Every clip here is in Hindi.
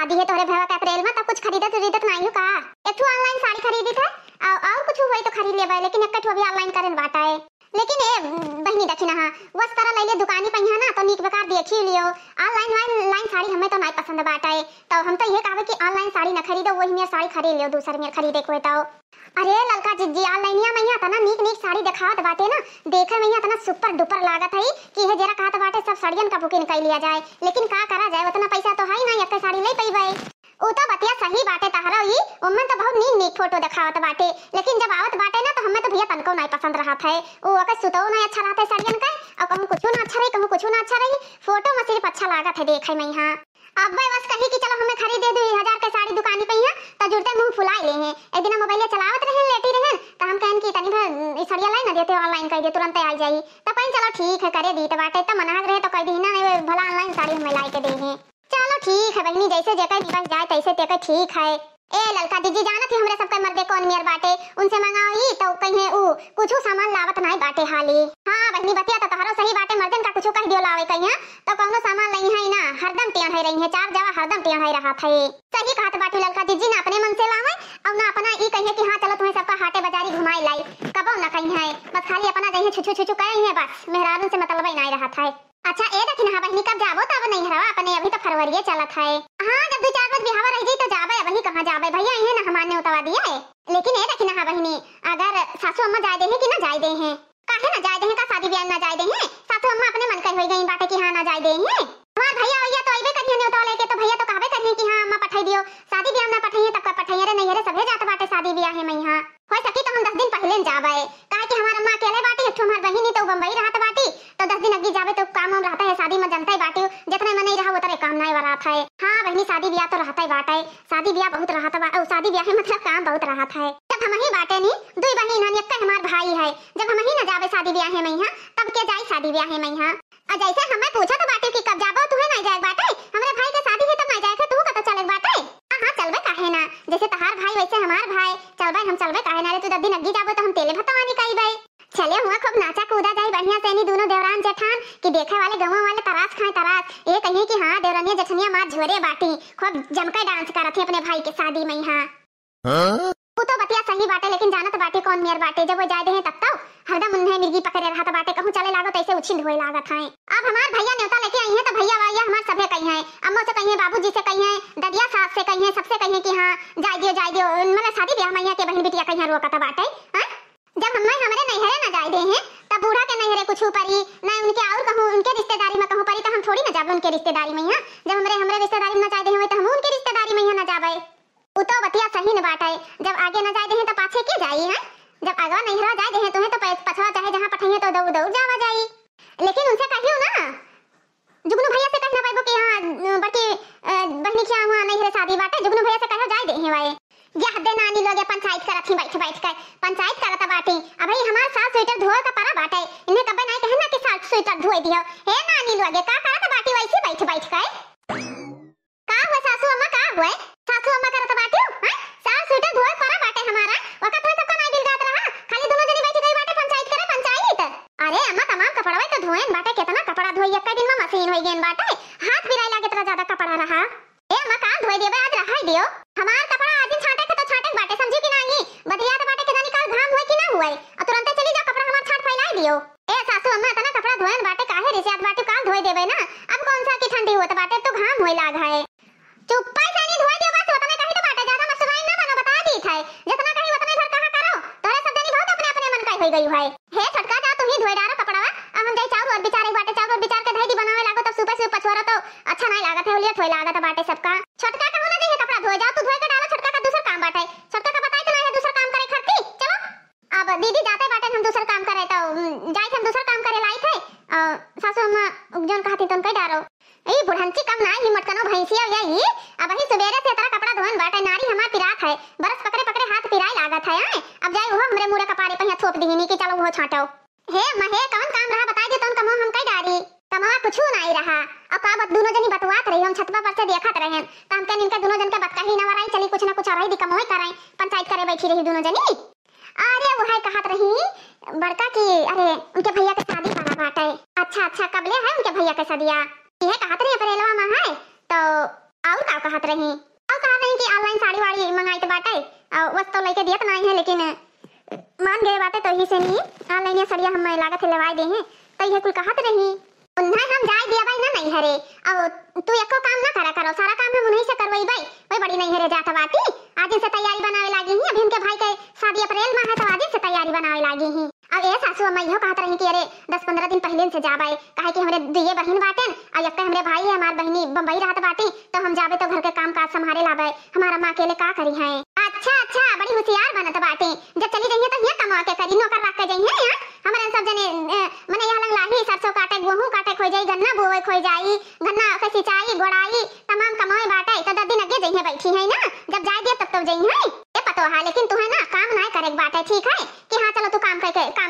शादी है तोरे भैया का अप्रैल में, तब कुछ खरीदत उरीदत नहीं हो का? एक ठो ऑनलाइन साड़ी खरीदी था और कुछ हुई तो खरीद लेबे, लेकिन एक ठो अभी ऑनलाइन करन बाटा है। लेकिन ए बहनी देखी ना, वस तरह ले ले दुकानी पहिया ना तो नीक बेकार देखी लियो। ऑनलाइन साड़ी हमें तो नहीं पसंद बाटा है, तो हम तो ये कहबे कि ऑनलाइन साड़ी न खरीदो, वही में साड़ी खरीद लियो दूसर में खरीदे को तो। अरे ललका जिज्जी ऑनलाइनिया में तना नीक साड़ी दिखावत बाटे ना, देखे में तना सुपर डुपर लागत है कि हे जरा कहत बाटे सब साड़ियन का बुकिंग कर लिया जाए, लेकिन का करा जाए, उतना पैसा तो है ना एक साड़ी ले पैबे। ओ तो बतिया सही बाटे तहरा ही, उम्मन तो बहुत नीक फोटो दिखावत बाटे, लेकिन जब आवत बाटे ना तो हमें तो भैया तनको नहीं पसंद रहत है। ओ अके सुतो नहीं अच्छा रहत है साड़ियन का, और कहूं कुछ ना अच्छा रही, कहूं कुछ ना अच्छा रही, फोटो में सिर्फ अच्छा लागत है देखे में। हां अब भाई बस कही कि चलो हमें खरीदे 2000 के साड़ी दुकानी पे है, तो जुड़ते मुंह फुलाए ले हैं। एक दिन मोबाइल चलावत रहे लेटी रहे, तो हम कहन कि तनी भर साड़िया लाई ना देते ऑनलाइन कर दे तुरंत आ जाई, तो कहीं चलो ठीक है करे दी, तो बाटे तो मना रहे तो कह दी ना भला ऑनलाइन साड़ी हमें लाई के दे हैं। चलो ठीक है बहनी, जैसे जगह निकल जाए तैसे तेके ठीक है। ए ललका दीदी जाना थी हमरे सबके मर्दे कौन मियर बाटे, उनसे मंगाओ ही तो कहीं ऊ कुछ सामान लावत नहीं बाटे हाली। हां बहनी बतिया तो तहरो सही बाटे, मर्दन का कुछ कह दियो लावे कहीं तो कौनो सामान नहीं है ना, हरदम टेढ़ रही है, चार जवा हरदम टेढ़ रहा था। सही कहत बाटे ललका दीदी ना अपने मन से लावे और ना अपना ई कहे कि हां चलो तुम्हें सबका हाटे बाजारी घुमाए लाई, कबो ना कहीं है, बस खाली अपना जइए छुछु कहीं है, बस मेहरारू से मतलब ही नहीं रहा था। अच्छा ए देखी ना बहनी कब जाबो तब नहीं हरवा अपने, अभी तो फरवरी चलत है। हां जब 2-4 बजे बिहाव रह जाई तो जाबे, अभी कहां जाबे भैया इहे ना हमारे उतवा दिया है। लेकिन ए देखी ना बहनी अगर सासू अम्मा जाए दे हैं कि ना जाए दे हैं, काहे ना जाए दे हैं, का शादी ब्याह ना जाए दे हैं, सासू अम्मा अपने मन कह होई गई बाटे कि हां ना जाए दे हैं। हमार भैया भैया तो आइबे करिए ने उतवा लेके, तो भैया तो कहबे करिए कि हां अम्मा पठाई दियो, शादी ब्याह ना पठाइए तब का पठाइए रे नहीं रे, सबे जात बाटे शादी ब्याह है। मैं हां हो सकी तो हम 10 दिन पहले जाबे, काहे कि हमार अम्मा अकेले बाटी, एक हमार बहिनी तो बंबई रहत बाटी, तो 10 दिन अगी जाबे तो काम हम रहता है, शादी में जनता ही बाटी जितना मन नहीं रहा उतरे काम नहीं रहता है। हां बहनी शादी ब्याह तो रहता ही बाटे, शादी ब्याह बहुत रहता बा, और शादी ब्याह मतलब काम बहुत रहता है। जब हम ही बाटे नी दुई बहन हन, एक हमार भाई है, जब हम ही ना जाबे शादी ब्याह में हां तब के जाई शादी ब्याह में हां। और जैसे हमें पूछा तो बाटे कि कब जाबो, तू है नहीं जाए बाटे, हमरे भाई के शादी है तब नहीं जाए के, तू कत चले बाटे? हां चलबे काहे ना, जैसे तहार भाई वैसे हमार भाई, चलबे हम चलबे काहे ना रे, तू 10 दिन अगी जाबो तो हम तेले भतवानी कइबे। चले हुआ खूब नाचा कूदा जाए बढ़िया से नी दोनों देवरान जेठान, कि देखे वाले गांव वाले तरास खाए तरास, ये कहिए कि हां देवरानिया जेठनिया मार झोरे बाटी खूब जमकर डांस करत है अपने भाई के शादी में। हां वो तो बतिया सही बाटे, लेकिन जानत बाटे कौन मियर बाटे, जब वो जाए दे हैं तब तो हरदम उन्हें मिर्गी पकड़े रहत बाटे, कहूं चले लागो तैसे उछिल होए लागत है। अब हमार भैया न्योता लेके आई है तो भैया वाया हमार सभे कही है, अम्मा से कही है, बाबूजी से कही है, ददिया सास से कही है, सबसे कही है कि हां जाए दियो मतलब शादी ब्याह मैया के बहन बिटिया कही रोकत बाटे। हां जब हमें हमरे नैहरे ना जाए दे हैं तब बूढ़ा के नैहरे कुछ परी ना, उनके और कहूं उनके रिश्तेदारी में कहूं परी, तो हम थोड़ी ना जाबे उनके रिश्तेदारी में। हां जब हमरे रिश्तेदारी में ना जाए दे हैं तो हम उनके रिश्तेदारी में ना जाबे। उ तो बतिया सही न बाटे, जब आगे ना जाए दे हैं तो पाछे के जाई है, जब आगे नैहरा जाए दे हैं तुम्हें तो पछवा चाहे जहां पठाइए तो दौड़ जावा जाई। लेकिन उनसे कहियो ना, जुगनू भैया से कहना पाइबो कि हां बटी बहनी के वहां नैहरे शादी बाटे, जुगनू भैया से कहो जाए दे हैं वाए या हदे नानी लोगे पंचायत करत ही बैठ के पंचायत करत बाटी। अब भाई हमार सास स्वेटर धोए का परा बाटे, इन्हें कबे नहीं कहना कि सास स्वेटर धोए दियो, हे नानी लोगे का करत बाटी वैसे बैठ के का हुआ सासू अम्मा का हुआ, सासू अम्मा करत बाटी हां सास स्वेटर धोए परा बाटे हमारा, वका थोड़ी सबका नहीं दिल गात रहा, खाली दोनों जनी बैठ गई बाटे पंचायत करे पंचायत। अरे अम्मा तमाम कपड़ा तो धोएन बाटे, कितना कपड़ा धोई एक दिन में मशीन होई गेन बाटे, हाथ बिराई लागे इतना ज्यादा कपड़ा रहा। ए अम्मा का धोए दियो आज रहाई दियो, हमार कपड़ा आज छाटे के तो छाटे बाटे, समझी कि नहीं बदिया तो बाटे के जानी काल घाम होई कि ना हुई, और तुरंत चली जा कपड़ा हमार छाट फैलाई दियो। ए सासू अम्मा इतना कपड़ा धोएन बाटे काहे रिसियात बाटे काल धोए देबे ना, अब कौन सा की ठंडी होत बाटे तो घाम होई लाग है, चुप्पा से नहीं धोए दियो बस, उतना कहीं तो बाटे ज्यादा मसवाई ना बनो, बता दी था जितना कहीं उतने घर कहा करो, तोरे सब जनी बहुत अपने अपने मन का होई गई है। हे छटका जा तू ही धोए डारो कपड़ा, अब हम जाई चाउर और बिचारे बाटे चाउर और बिचार के धैदी बनावे लागो तब सुबह से पछोरा तो अच्छा नहीं लागत है, उलियत होई लागत बाटे सबका। छटका का होना चाहिए कपड़ा धोए जाओ, तू धोए के डालो, छटका का दूसरा काम बाटे, छटका का बताई तो नहीं है दूसरा काम करे खरती। चलो अब दीदी जाते बाटे हम दूसरा काम करे तो जाई हम दूसरा काम करे लाई थे, सासू अम्मा जोन कहती तन कई डारो ए बुढ़ंची कम ना हिम्मत कनो भैंसिया यही, अब ही सवेरे से तेरा कपड़ा धोन बाटे, नारी हमार पिरात है, बरस पकड़े पकड़े हाथ पिराई लागत है। अब जाई वो हमरे मुरे कपारे पे थोप दीनी कि चलो वो छाटो। हे महे कौन काम रहा बताई दे, तन कमो हम कई डारी कमावा कुछ नहीं रहा, अब का बात दोनों जनी बतवात रही, हम छतवा पर से देखत रहे, काम के इनका दोनों जन का बात कहीं ना वराई चली कुछ ना कुछ रही दी कमोई कराई, पंचायत करे बैठी रही दोनों जनी। अरे वो है कहत रही बड़का की अरे उनके भैया के शादी करा बाटे। अच्छा कब ले है उनके भैया के शादिया, ये कहत रही अप्रैलवा में है, तो और का कहत रही कि ऑनलाइन साड़ी वाड़ी मंगाई तो बाटे और वस्तु लेके दियत नहीं है, लेकिन मान गए बाटे तो ही से नहीं ऑनलाइन ये सड़िया हम लागत लेवाई दे हैं तो ये कुल कहत रही उन्हें हम जाए दिया भाई ना नहीं हरे। अब तू एको काम ना करो, सारा काम हम उन्हीं से करवाई भाई। वही बड़ी नहीं हरे जात बाटी आज से तैयारी बनावे लागी ही। अभी उनके भाई के शादी अप्रैल में है तो आज से तैयारी बनावे लागी ही। अब ये सासू अम्मा यो कहत रही कि अरे 10-15 दिन पहले से जाबे, काहे कि हमरे दुइये बहन बाटेन और एक हमरे भाई है, हमार बहनी बम्बई रहत बाटी तो हम जाबे तो घर के काम काज संभाले लाबे, हमारा मां अकेले का करी है। अच्छा बड़ी होशियार बनत बाटी, जब चली जाइए तो ये कमा के करी, नौकर रख के जाइए यार। हमारे सब जने मने यहाँ लंग लाही सरसों काटे गेहूं काटे खोई जाई, गन्ना बोए खोई जाई, गन्ना के सिंचाई गोड़ाई तमाम कमाई बाटे तो 10 दिन अगे जाइए बैठी है ना, जब जाए दिए तब जाइए ये पतो है। लेकिन तू है ना काम ना करे बाटे, ठीक है कि हाँ चलो तू काम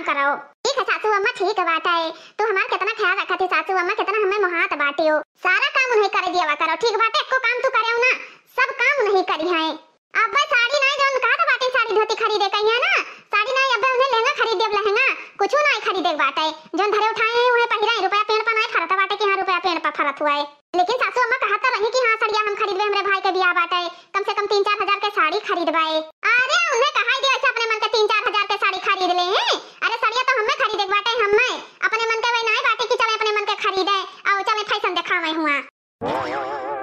कराओ। ठीक है सासू अम्मा ठीक बात है, तू हमारा कितना ख्याल रखा थी सासू अम्मा, कितना हमें मोहात बाटी हो, सारा काम उन्हें कर दिया करो ठीक बात है। एको काम तू करे ना, सब काम नहीं करी है। अब साड़ी नहीं जौन कहा था बाटी साड़ी धोती खरीदे कहीं है ना, साड़ी नहीं अब उन्हें लहंगा खरीदे, लहंगा कुछ नहीं खरीदे बाटे, जौन धरे उठाए हैं उन्हें पहिरा रुपया पेड़ पर नहीं फरता बाटे कि हाँ रुपया पेड़ पर फरत हुआ है। लेकिन सासू अम्मा कहता रही कि हाँ सड़िया हम खरीदबे, हमरे भाई के बियाह बाटे कम से कम 3-4 हजार के साड़ी खरीदबाए। अरे उन्हें कहा दिया ऐसे अपने मन के 3-4 हजार के साड़ी खरीद ले हैं। अरे सड़िया तो हमें खरीदे बाटे, हमें अपने मन के वही नहीं बाटे कि चले अपने मन के खरीदे और चले फैशन दिखावे हुआ।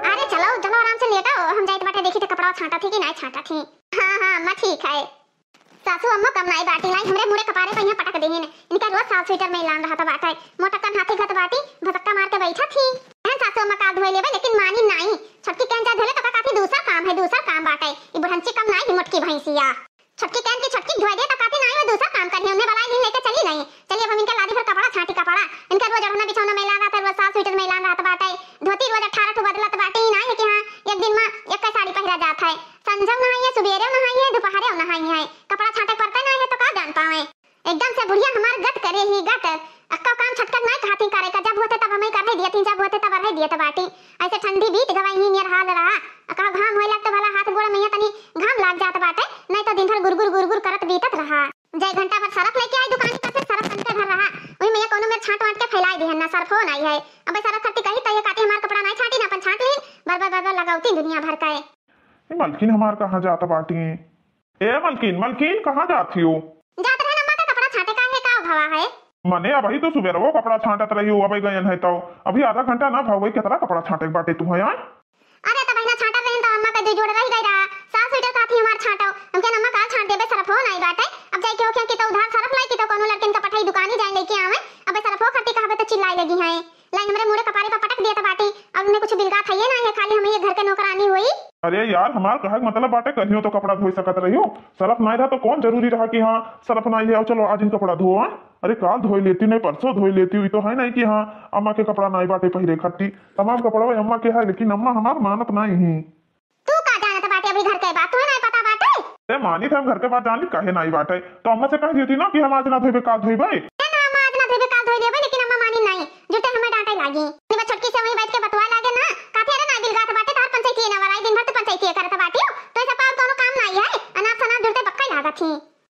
अरे चलो आराम से लेटो, हम जाए बाटे देखी तो कपड़ा छाटा थी कि नहीं छाटा थी। हाँ अम्मा ठीक है। सासू अम्मा कम नहीं बाटी लाई हमरे मुड़े कपारे पे यहाँ पटक देहिन, इनका रोज साफ स्वेटर में लान रहा था बाटे, मोटक्कन हाथी घत बाटी भसक्का मार के बैठा थी। सासू अम्मा का धोए लेवे लेकिन मानी नहीं, छटकी कैन जा धोले तो काफी दूसरा काम बाटे, ये बुढ़ंची कम नहीं मोटकी भैंसिया, छटकी कैन की छटकी धोए दे तो काफी नहीं वो दूसरा काम करनी, उन्हें बलाई नहीं लेके चली नहीं। चलिए अब हम इनका लादी भर कपड़ा छाटी कपड़ा, इनका रोज अड़ना बिछौना में लान रहा था, रोज साफ स्वेटर में लान रहा था बाटे, धोती रोज 18 ठो बदलत बाटे ही नहीं कि हाँ एक दिन में एक साड़ी पहिरा जाता है, संजो नहाइए सुबेरे नहाइए दोपहरे नहाइए, कपड़ा छाटे पड़ता नहीं है तो का जान पाए। एकदम से बुढ़िया हमार गत करे ही गत अक्का काम छटकर नहीं खाती करे का, जब होते तब हमें कर दिया थी, जब होते तब रह दिया बाटी। ऐसे ठंडी बीत गवाई ही मेरा हाल रहा, अका घाम होए लगता भला हाथ गोड़ में तनी घाम लाग जात बाटे, नहीं तो दिन भर गुरगुर करत बीतत रहा। जय घंटा भर सरफ लेके आई दुकान पर से सरफ बन के घर रहा, वही में कोनो मेरे छांट वाट के फैलाई दी है ना, सरफ हो नहीं है। अब सरफ खत्ती कही तो ये काटी हमार कपड़ा नहीं छाटी ना अपन छाट ली बार लगाउती दुनिया भर का। मलकिन हमार कहाँ जाता बाटी? ए मलकिन कहाँ जाती हो? जात रहे अम्मा का कपड़ा छाटे का है, का भवा है मने अभी तो सुबह वो कपड़ा छाटत रही हो, अभी गयन है तो अभी आधा घंटा ना भाव कितना कपड़ा छाटे बाटे तुम है? अरे तो बहना छाटा रहे तो अम्मा का दो जोड़ रह गई रहा, साफ स्वेटर का थी हमार छाटो, हमके अम्मा का छाट देबे सरफ हो नहीं बाटे। अब जाई के कि तो उधार सरफ लाई कि तो कोनो लड़किन का पठाई दुकान ही जाए लेके आवे, अबे सरफ हो खट्टी कहबे तो चिल्लाई लगी है, लाइन हमरे मुड़े कपारे पर पटक देता बाटी और उन्हें कुछ बिलगा थई ना है, खाली हमें ये घर के नौकरानी हुई। अरे यार हमार कहे मतलब बाटे कहियो तो कपड़ा धोई सकत रही हो, सरफ नहीं रहा तो कौन जरूरी रहा कि हाँ सरफ नहीं है चलो आज इन कपड़ा धोआ। अरे काल धोई लेती नहीं परसों धोई लेती हुई तो है नहीं कि हाँ अम्मा के कपड़ा नहीं बाटे पहिरे खट्टी, तमाम कपड़ा अम्मा के है लेकिन अम्मा हमार मानत नहीं ही। तू का जानत बाटे अभी घर के बात तो नहीं पता बाटे? अरे मानी थे हम घर के बात जानी काहे नहीं बाटे, तो अम्मा से कह देती ना कि हम आज ना धोबे काल धोईबे। अम्मा आज ना धोबे काल धोईबे, लेकिन अम्मा मानी नहीं, जुटे हमें डांटे लागी, मैं छटकी से वहीं बैठ के बतवा लागे ना, काथे रे ना बिलगा बाटे तार पंचायती ना वराई दिन भर तो पंचायती करत बाटी तो ऐसा पार कोनो काम नहीं है, अनाप शनाप जुटे पक्का लागत थी।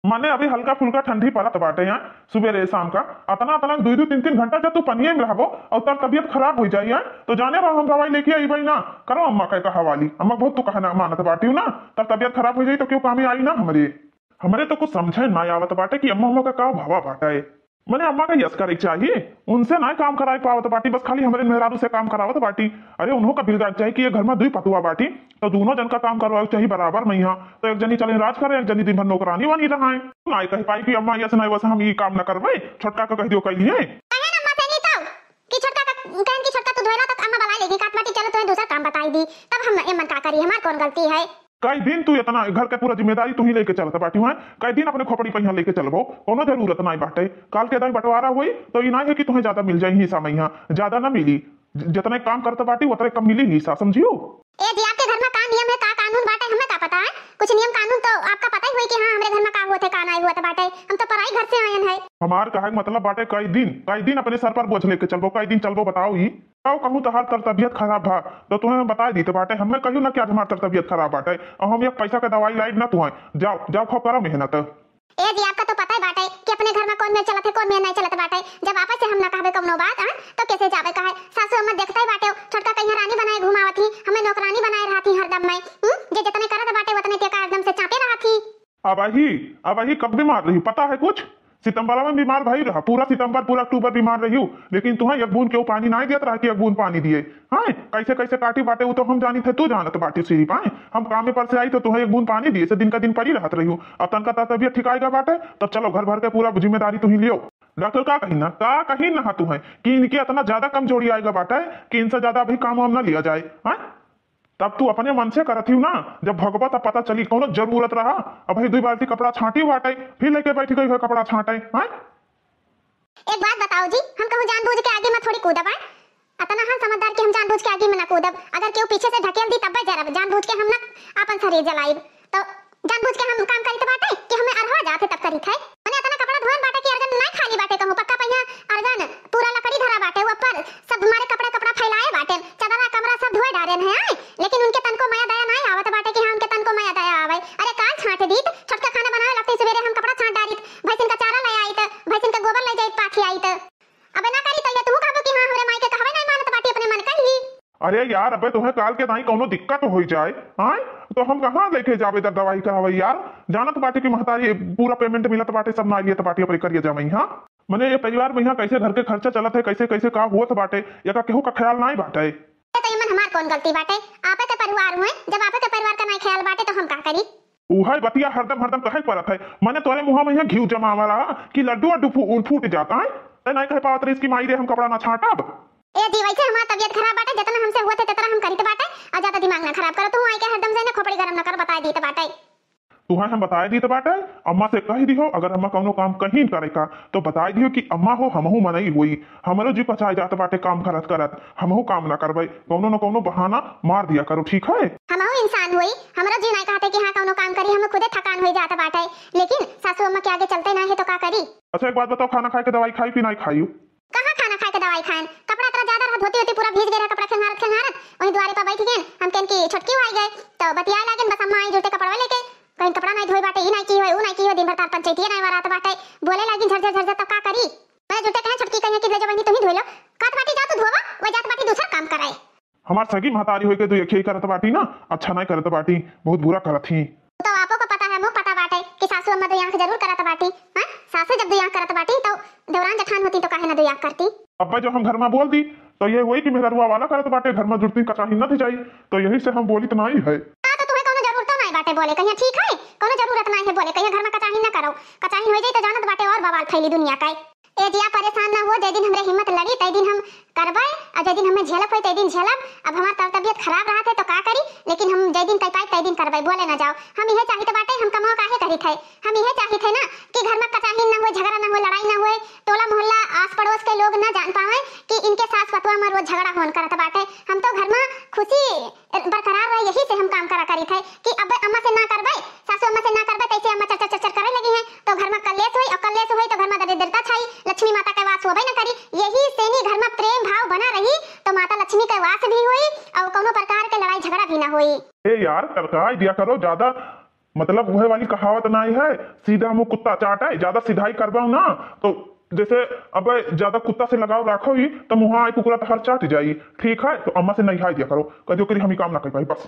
माने अभी हल्का फुल्का ठंडी पड़त बाटे यहाँ सुबह शाम का, अतना 2-3 घंटा जब तू पनिये में रहो और तब तबियत खराब हो जाए तो जाने रहो हम दवाई लेके आई भाई ना करो अम्मा का हवाली, अम्मा बहुत तू कहना मानत बाटी हूँ ना, तब तबियत खराब हो जाए तो क्यों काम आई ना हमरे तो कुछ समझे ना आवत बाटे कि अम्मा का भावा बाटा है, मैंने अम्मा का यस करे चाहिए, उनसे ना काम कराई पावत बाटी, बस खाली हमारे मेहरारू से काम करावत बाटी। अरे उन्हों का बिलगा चाहिए कि ये घर में 2 पतुआ बाटी तो दोनों जन का काम करवाओ चाहिए बराबर में, यहाँ तो एक जनी चले राज करे, एक जनी दिन भर नौकरानी बनी रहा है, ना कह पाई कि अम्मा यस नहीं वैसे हम ये काम न करवाए, छोटका का कह दियो कह लिए दूसरा काम बताई दी तब हम ये मन का करी, हमार कौन गलती है? कई दिन तू इतना घर के पूरा जिम्मेदारी तू ही लेके चलता बाटी हुआ, कई दिन अपने खोपड़ी पे यहाँ लेके चलबो, कोनो जरूरत नहीं बाटे, काल के दिन बंटवारा हुई तो ये ना है कि तुम्हें ज्यादा मिल जाए हिस्सा में, यहाँ ज्यादा ना मिली, जितने काम करता बाटी उतने कम मिली हिस्सा, समझियो? ए जी आपके घर में का नियम है का कानून बाटे हमें का पता है? कुछ नियम कानून तो आपका पता ही हुई कि हाँ हमारे घर में का हुआ थे का नहीं हुआ था बाटे, हम तो पराई घर से आए हैं। हमार कहे मतलब बाटे कई दिन अपने सर पर बोझ लेके चलबो, कई दिन चलबो बताओ ही कहूँ तो हर तबियत खराब था तो तुम्हें बता दी तो बाटे, हमें कहूँ ना क्या हमारी तबियत खराब बाटे और हम एक पैसा का दवाई लाई ना तुम्हें जाओ खो करो मेहनत। ए जी आपका तो पता है बाटे कि अपने घर में कौन में चलत है कौन में नहीं चलत बाटे, जब आपस से हम ना कहबे कौनो बात तो कैसे जाबे कहे, सासू अम्मा देखते ही बाटे छोटका कहीं रानी बनाए घुमावत ही, हमें नौकरानी अब ही कब बीमार रही पता है कुछ? सितंबर में बीमार भाई रहा, पूरा सितंबर पूरा अक्टूबर बीमार रही हूँ, लेकिन तुम्हें एक बूंद क्यों पानी नहीं दिया रहा कि एक बूंद पानी दिए? हाँ कैसे कैसे काटी बाटे वो तो हम जानी थे, तू जानत बाटे सीरी पाए हम काम में पर से आई तो तुम्हें एक बूंद पानी दिए से दिन का दिन पड़ी रहत रही हूँ। अब तनका तबियत ठीक आएगा बाटे तब चलो घर भर के पूरा जिम्मेदारी तू ही लियो। डॉक्टर का कहीं ना तुम्हें कि इनके इतना ज्यादा कमजोरी आएगा बाटे कि इनसे ज्यादा अभी काम वाम न लिया जाए। हाँ तब तू अपने मन से करत ही ना, जब भगवा तब पता चली कौन जरूरत रहा। अब भाई 2 बाल्टी कपड़ा छाटी बाटे फिर लेके बैठी गई कपड़ा छाटे। हाँ एक बात बताओ जी, हम कहूं जानबूझ के आगे में थोड़ी कूदब है, अतना हम समझदार कि हम जानबूझ के आगे में ना कूदब। अगर केहू पीछे से ढकेल दी तब जरा जानबूझ के हम ना अपन शरीर जलाइब, तो जानबूझ के हम काम करित बाटे कि हमें अरहा जाते तब करित है। माने अतना कपड़ा धोन बाटे कि अर्गन नहीं खाली बाटे, कहूं पक्का पहिया अर्गन पूरा लकड़ी धरा बाटे, ऊपर सब हमारे कपड़ा फैलाए बाटे, चदरा कमरा सब धोए डाले हैं। लेकिन उनके तन को माया दया नहीं आवत बाटे कि हां उनके तन को माया दया आवे। अरे काल छाट दी छोटका खाना बनावे लगते सवेरे हम कपड़ा छाट डाली, भैंसिन का चारा ले आई, भैंसिन का गोबर ले जाई पाथी आई, अबे ना करी तो ये तुम कहबो कि हां हमरे माई के कहवे नहीं मानत बाटी अपने मन कही। अरे यार अबे तुम्हें काल के नहीं कोनो दिक्कत हो जाए हाँ तो हम कहाँ लेके जावे दवाई करावे यार? जानत बाटे की महतारी पूरा पेमेंट मिलत बाटे सब ना लिए तो बाटी अपने करिए जावई। हाँ मने ये परिवार में यहाँ कैसे घर के खर्चा चलत है, कैसे कैसे का हुआ बाटे या केहू का ख्याल नहीं बाटे। तो इमन हमार कौन गलती बाटे? आपे के परिवार हुए, जब आपे के परिवार का नहीं ख्याल बाटे तो हम का करी? उहाई बतिया हरदम कहे परत है, माने तोरे मुंह में यहाँ घी जमा रहा कि लड्डू अड्डू फूट जाता है ते नहीं कहे पावत इसकी माई रे हम कपड़ा ना छाटब। ए जी वैसे हमार तबियत खराब बाटे, जितना हमसे हुआ थे तेतना हम करित बाटे, आ ज्यादा दिमाग ना खराब करो। तू आई के हरदम से ना खोपड़ी गरम ना कर, बता दी त बाटे। तुहा हम बताए दी तो बाटे अम्मा से कही दियो अगर अम्मा कौनो काम कहीं करे का तो बताई दियो कि अम्मा हो हमहू मनई हुई, हमरो जी पचाए जात बाटे काम करत करत हमहू काम ना करबई, कौनो न कौनो बहाना मार दिया करो ठीक है। हमहू इंसान हुई, हमरो जी नहीं कहते कि हां कौनो काम करी, हम खुदे थकान हो जात बाटे, लेकिन सासू अम्मा के आगे चलते ना है तो का करी? अच्छा एक बात बताओ, खाना खाए के दवाई खाई कि नहीं खाई? कहां खाना खाए के दवाई खाएं? कपड़ा इतना ज्यादा रहा धोती होती पूरा भीज गया, कपड़ा खिलहारत वहीं द्वारे पर बैठ गए हम केन की छटकी आई गए तो बतिया लागन बस अम्मा आई जुटे कपड़ा लेके कहीं कपड़ा नहीं धोई बाटे, ई नहीं की होय ऊ नहीं की होय, दिन भर तार पंचायती नहीं मारत बाटे, बोले लागिन झरझर तब का करी? मैं जुटे कहे छटकी कहे कि ले जा बहनी तुम ही धोई लो, काट बाटी जा तू धोवा, वो जात बाटी दूसरा काम कराए। हमार सगी महतारी होके तू एक ही करत बाटी ना, अच्छा नहीं करत बाटी, बहुत बुरा करत ही। तो आपको को पता है, मुझे पता बाटे कि सासू अम्मा दो आंख जरूर करत बाटी। हां सासू जब दो आंख करत बाटी तो दौरान जठान होती तो काहे ना दो आंख करती। अब जो हम घर में बोल दी तो ये वही कि मेरा रुआ वाला करत बाटे, घर में जुड़ती कचाही न थी जाई तो यही से हम बोली तो नहीं है। हां तो तुम्हें कोनो जरूरत नहीं बाटे बोले, कहिया ठीक है कोनो जरूरत नहीं है बोले, कहिया घर में कचाही न करो, कचाही हो जाई तो जानत बाटे और बवाल फैली दुनिया का। ए जिया परेशान ना हो, जे दिन हमरे हिम्मत लड़ी तै दिन हम करबै, और जे दिन हमें झेलप होई तै दिन झेलब। अब हमार तबियत खराब रहा थे तो का करी, लेकिन हम जे दिन तै पाई तै दिन करबै, बोले ना जाओ। हम यही चाहिए बाटे, हम कमाओ काहे करी थे, हम यही चाहिए थे ना कि घर में कचाही ना हो, झगड़ा ना हो, लड़ाई ना हो, टोला मोहल्ला आस पड़ोस के लोग ना जान पाए कि इनके सास पतवा में रोज झगड़ा होन करत बाटे। हम तो घर में खुशी बरकरार रहे, यही से हम काम करा करी थे कि अब अम्मा से ना करबै, सासू अम्मा से ना करबै, तैसे अम्मा चर चर करे लगी है तो घर में कलेश होई, और कलेश होई तो घर में दरिद्रता छाई, लक्ष्मी माता के वास होबे न करी। यही से नहीं घर में प्रेम भाव बना रही तो माता लक्ष्मी के वास भी हुई और कोनो प्रकार के लड़ाई झगड़ा भी ना हुई। ए यार टरकाई दिया करो, ज्यादा मतलब वह वाली कहावत नहीं है सीधा मुंह कुत्ता चाटा है, ज्यादा सिधाई करबाओ ना तो जैसे अब ज्यादा कुत्ता से लगाव राखो ही तो मुँह आई कुकुरा तो हर चाट जाई, ठीक है? तो अम्मा से नहीं हाई दिया करो, कदियो करी हम ही काम ना कर पाई बस।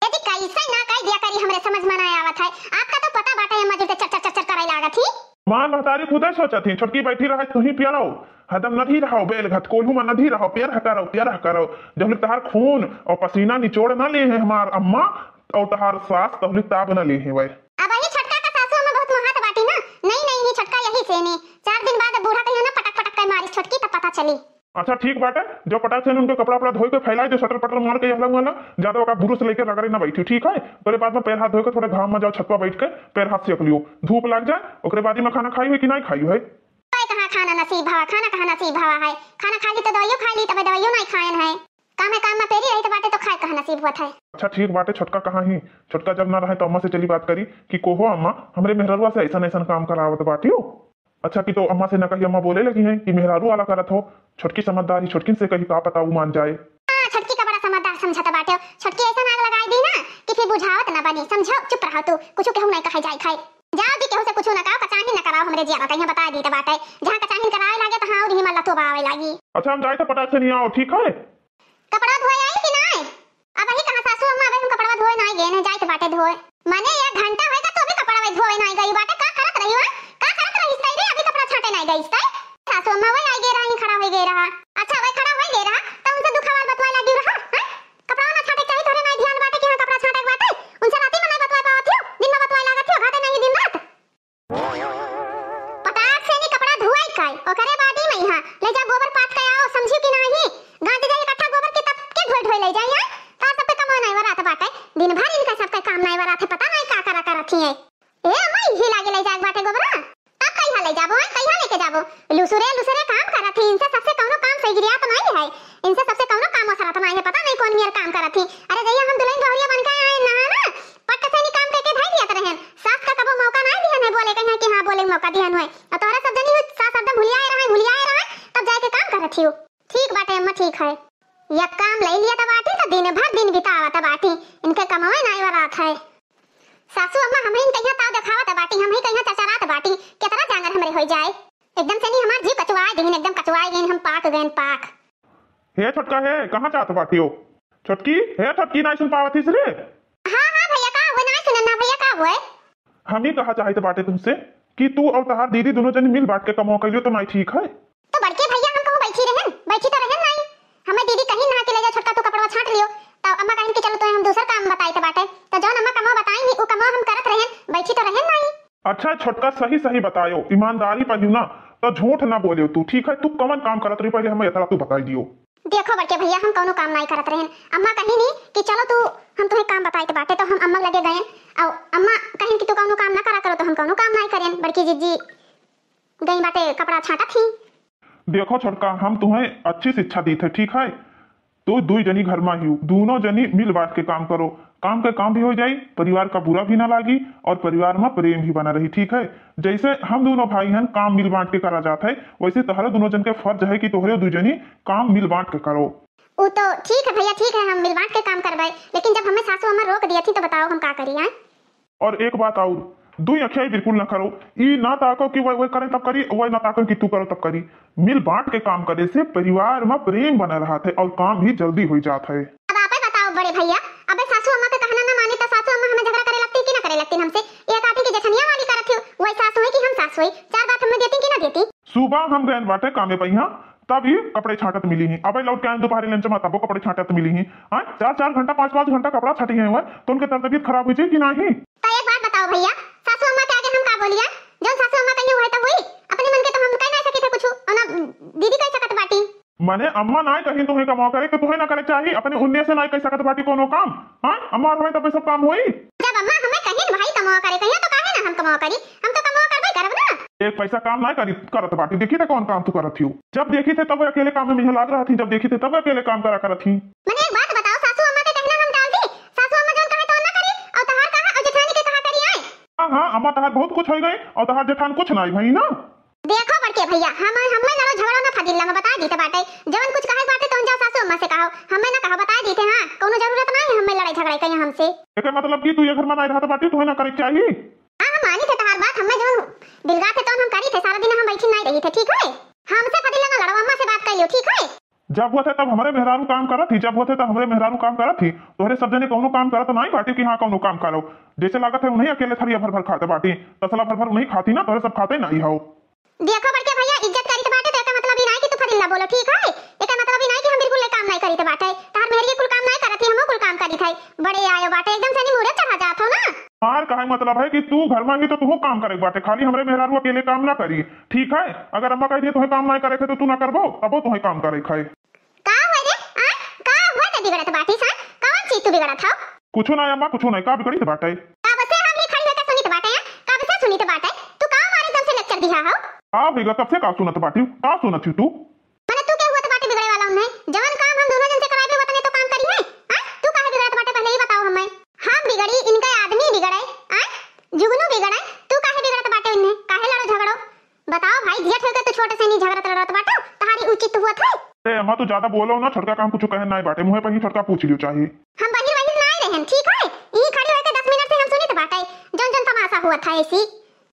यदि कैसे ना कह दिया करी हमरे समझ में ना आवत है, आपका तो पता बाटे अम्मा जो चर चर करे लागत ही। मां महतारी खुदे सोचत थी छोटकी बैठी रहे तू ही पिया रहो, हदम नधी रहो, बेल घट कोल्हू में नधी रहो, पैर हकारो जब लिख तहार खून और पसीना निचोड़ ना ले है हमार अम्मा और तहार सास तब लिख ताब ना ले है वह। अब ये छटका का सासू में बहुत महत बाटी ना, नहीं ये छटका यही से ने 4 दिन बाद बूढ़ा कहियो ना पटक पटक के मारी छटकी तब पता चली। अच्छा ठीक बात है, जो पटाख से उनके कपड़ा अपना धोई के फैलाए, जो शटर पटर मार के अलग वाला ज्यादा का बुरुस लेके रगड़े ना बैठी, ठीक है? उसके बाद में पैर हाथ धोके थोड़ा घाम में जाओ, छत पर बैठ के पैर हाथ सेक लियो, धूप लग जाए, उसके बाद में खाना खाई है कि नहीं खाई है? कहाँ खाना नसीब हवा, खाना कहाँ नसीब हवा है, खाना खा ली तो दवाइयों खा ली तब दवाइयों नहीं खायन है, काम में पेरी रही तो बाटे तो खाए कहाँ नसीब हुआ था। अच्छा ठीक बाटे, छोटका कहाँ ही, छोटका जब ना रहे तो अम्मा से चली बात करी कि कोहो अम्मा हमरे मेहररुआ से ऐसा काम करावत बाटी हो। अच्छा कि तो अम्मा से न कही, अम्मा बोले लगी हैं कि मेहरारू वाला करत हो, छोटकी समझदारी छोटकिन से कही का पता वो मान जाए। छटकी का बड़ा समझदार समझता बाटे, छटकी ऐसा नाग लगाई दी ना कि फिर बुझावत ना बनी, समझो चुप रहो तू, कुछ कहू नहीं कहे जाए खाए, जाओ भी कहू से कुछ ना कहो, कचाही ना कराओ हमरे जिया कहीं बता दी त बाटे, जहां कचाही करावे लागे तो हां और हिम्मत लतो बावे लागी। अच्छा हम जाए तो पटाख से नहीं आओ, ठीक है? कपड़ा धोए आई कि नहीं? अब वही कहां सासू अम्मा अब हम कपड़ा धोए नहीं गए, नहीं जाए तो बाटे धोए, माने 1 घंटा होएगा तो भी कपड़ा धोए धोए नहीं गई बाटे का करत रही हो का करत रही तई रे अभी कपड़ा छाटे नहीं गई तई सासू अम्मा वही आई गे रही खड़ा हो गई रहा अच्छा वही खड़ा हो गई रहा तो उनसे दुखावाल बतवाए लगी रहा हैं कपड़ा ना छाटे चाहिए तोरे नहीं ध्यान बाटे कि हां कपड़ा छाटे बाटे उनसे राती में नहीं बतवाए पावत थियो दिन में बतवाए लागत थियो घाटे नहीं दिन रात पटाक से नहीं कपड़ा धोई काई ओकरे बादी में यहां ले जा गोबर पाट के आओ समझी कि नहीं गांठ जाए इकट्ठा गोबर के तब के धोई धोई ले जाई हां तार सब पे कमाई नहीं वरात बाटे दिन भर इनका सब पे काम नहीं वरात पता नहीं का करा करथी है ए अम्मा ही लागे ले जाग बाटे गोबरा अब कहिया ले जाबो कहिया लेके जाबो लुसुरे लुसुरे काम करथी इनसे सबसे कौनो काम सही गिरिया तो नहीं है इनसे सबसे कौनो काम असरा तो नहीं है पता नहीं कौन मियर काम करथी अरे जइया हम दुल्हन बहुरिया बन के आए ना पट से नहीं काम करके धाई दिया रहन सास का कबो मौका नहीं दिया है बोले कहीं कि हां बोले मौका दिया है और तोरा सब जनी सास एकदम भुलियाए रहे तब जाके काम करथी हो ठीक बाटे अम्मा ठीक है ये काम ले लिया तो बाटी तो दिन भर दिन बितावा तो बाटी इनके कमाए नहीं वरात है सासू अम्मा हमें कहिया ताव दिखावा तो बाटी हमें कहिया चचरा तो बाटी कितना जांगर हमरे हो जाए एकदम से नहीं हमार जीव कचवाए दिन एकदम कचवाए गए हम पाक गए पाक हे छोटका है कहां चाहत बाटी हो छोटकी हे छोटकी नहीं सुन पावत रे हां हां भैया का हुआ नहीं सुनना भैया का हुआ हम ही कहा चाहते बाटे तुमसे कि तू और तहार दीदी दोनों जन मिल बांट के कमाओ करियो तो नहीं ठीक है तो बड़के भैया हम कहूं बैठी तो रहन नहीं हमें दीदी कहीं नहा के ले जा छोटका तू कपड़ा छाट लियो तो अम्मा कहीं कि चलो तो हम दूसरा काम बताई तो बाटे तो जौन अम्मा कमाओ बताई नहीं वो कमाओ हम करत रहन बैठी तो रहन नहीं अच्छा छोटका सही सही बतायो ईमानदारी पर ना तो झूठ ना बोलियो तू ठीक है तू कौन काम करत रही पहले हमें इतना तू बताई दियो देखो बड़के भैया हम कोनो काम नहीं करत रहन अम्मा कहीं नहीं कि चलो तू हम तुम्हें काम बताई तो बाटे तो हम अम्मा लगे गए और अम्मा कहीं कि तू कोनो काम ना करा करो तो हम कोनो काम नहीं करें बड़की जीजी गई बाटे कपड़ा छाटा थी देखो छोटका हम तुम्हें अच्छी शिक्षा दी थे ठीक है तो दो जनी घर में ही दोनों जनी मिल बांट के काम करो काम के काम भी हो जाए परिवार का बुरा भी ना लागी और परिवार में प्रेम भी बना रही ठीक है जैसे हम दोनों भाई हैं काम मिल बांट के करा जाता है वैसे तुम्हारे दोनों जन के फर्ज है कि तुम्हारे दो जनी काम मिल बांट के करो वो तो ठीक है भैया ठीक है हम मिल बांट के काम करवाए लेकिन जब हमें सासू अम्मा रोक दिया थी तो बताओ हम क्या करिए और एक बात और दो अखियाई बिल्कुल ना करो ई ना ताको कि वह करें तब करी वह ना ताको कि तू करो तब करी मिल बांट के काम करे से परिवार में प्रेम बना रहा था और काम भी जल्दी हो जाता है अब आप बताओ बड़े भैया अबे सासू अम्मा का कहना ना माने तो सासू अम्मा हमें झगड़ा करे लगती कि ना करे लगती हमसे एक आती की जछनिया वाली करत हो वही सासू है कि हम सासू है चार बात हमें देती कि ना देती सुबह हम गए बाटे कामे पहिया तभी कपड़े छाटत मिली ही अब लौट के आए दोपहर लंच में तबो कपड़े छाटत मिली ही हां 4-4 घंटा 5-5 घंटा कपड़ा छाटी है तो उनके तबीयत खराब हुई थी कि नहीं तो एक बात बताओ भैया सासू अम्मा के आगे हम का बोलिया जो सासू अम्मा कहीं हुए तो हुई अपने मन के तो हम कह नहीं सके थे कुछ और ना दीदी कह सकत बाटी माने अम्मा ना कहीं तुम्हें कमाओ करे तो तुम्हें ना करे चाहिए अपने उन्ने से ना कह सकत बाटी कोनो काम हां अम्मा और तब सब काम होई जब अम्मा हमें कहीं भाई कमाओ करे कहीं तो काहे ना हम कमाओ करी हम तो कमाओ करबे करब ना एक पैसा काम ना करी करत बाटी देखी थे कौन काम तू करत थी जब देखी थे तब अकेले काम में मुझे लग रहा थी जब देखी थे तब अकेले काम करा करत थी मैंने एक बात बताओ सासू अम्मा के कहना हम डाल दी सासू अम्मा जन कहे तो ना करी और तहार कहा और जेठानी के कहा करी आए हां अम्मा तहार बहुत कुछ हो गई और तहार जेठान कुछ नहीं भाई ना देखो बड़के भैया हम लड़ो झगड़ो ना फदिल्ला में बता दी थे बाटे जवन कुछ कहे बाटे तो जाओ सासू अम्मा से कहो हमें ना कहो बता दी थे हां कोनो जरूरत नहीं है हमें लड़ाई झगड़ाई कहीं हमसे एके मतलब कि तू ये घर में नहीं रहता बाटी तुम्हें ना करे चाहिए हां हम मानी थे तहार बात हमें जवन दिलगा थे तो हम करी थे सारा दिन हम बैठी नहीं रही थे ठीक है हमसे फदिल्ला ना लड़ो अम्मा से बात कर लियो ठीक है जब हुआ था तब हमारे मेहरारू काम करा थी जब हुआ था तब हमारे मेहरारू काम करा थी तोहरे सब जने कोनो काम करा तो नहीं बाटी कि हाँ कोनो काम करो जैसे लागत है उन्हें अकेले थरिया भर भर खाते बाटी तसला भर भर नहीं खाती ना तोहरे सब खाते नहीं हो देखो बड़के भैया इज्जत करी तो बाटे तो इसका मतलब ही नहीं कि तू फदिल्ला बोलो ठीक है इसका मतलब ही नहीं कि हम बिल्कुल काम नहीं करी तो बाटे तार मेहरी कुल काम नहीं करत थी हम कुल काम करी थे बड़े आयो बाटे एकदम से नहीं मुरे चढ़ा जात हो ना हार कहा मतलब है कि तू घर में ही तो तू काम करे बाटे खाली हमारे मेहरारू अकेले काम ना करी ठीक है अगर अम्मा कह दिए तुम्हें काम नहीं करे थे तो तू ना करबो तबो तुम्हें काम करे खाए का हुआ रे का हुआ ते बिगड़त बाटी सा कौन चीज तू बिगड़ा था कुछ ना अम्मा कुछ नहीं का बिगड़ी तो बाटे का बसे हम ये खड़ी होकर सुनी तो बाटे का बसे सुनी तो बाटे तू का हमारे दम से लेक्चर दिया हो हां भईगा कब से का सुनत बाटी का सुनत थी तू माने तू क्या हुआ तो बाटे बिगड़े वाला उन्हें जवन काम हम दोनों जन से कराए वतने तो काम करी है हां तू काहे बिगड़त बाटे पहले ही बताओ हमें हम बिगड़ी इनका आदमी बिगड़े हां जुगनू बिगड़े तू काहे बिगड़त बाटे उन्हें काहे लड़ो झगड़ो बताओ भाई जिया ठोके तो छोटे से नहीं झगड़त लड़त बाटो तुम्हारी उचित हुआ था ए अम्मा तू ज्यादा बोलो ना छोटका काम कुछ कहन नहीं बाटे मुंह पे ही छोटका पूछ लियो चाहिए हम बहिर वहिर नहीं रहन ठीक है ई खड़ी होके 10 मिनट से हम सुनी तो बाटे जन जन तमाशा हुआ था ऐसी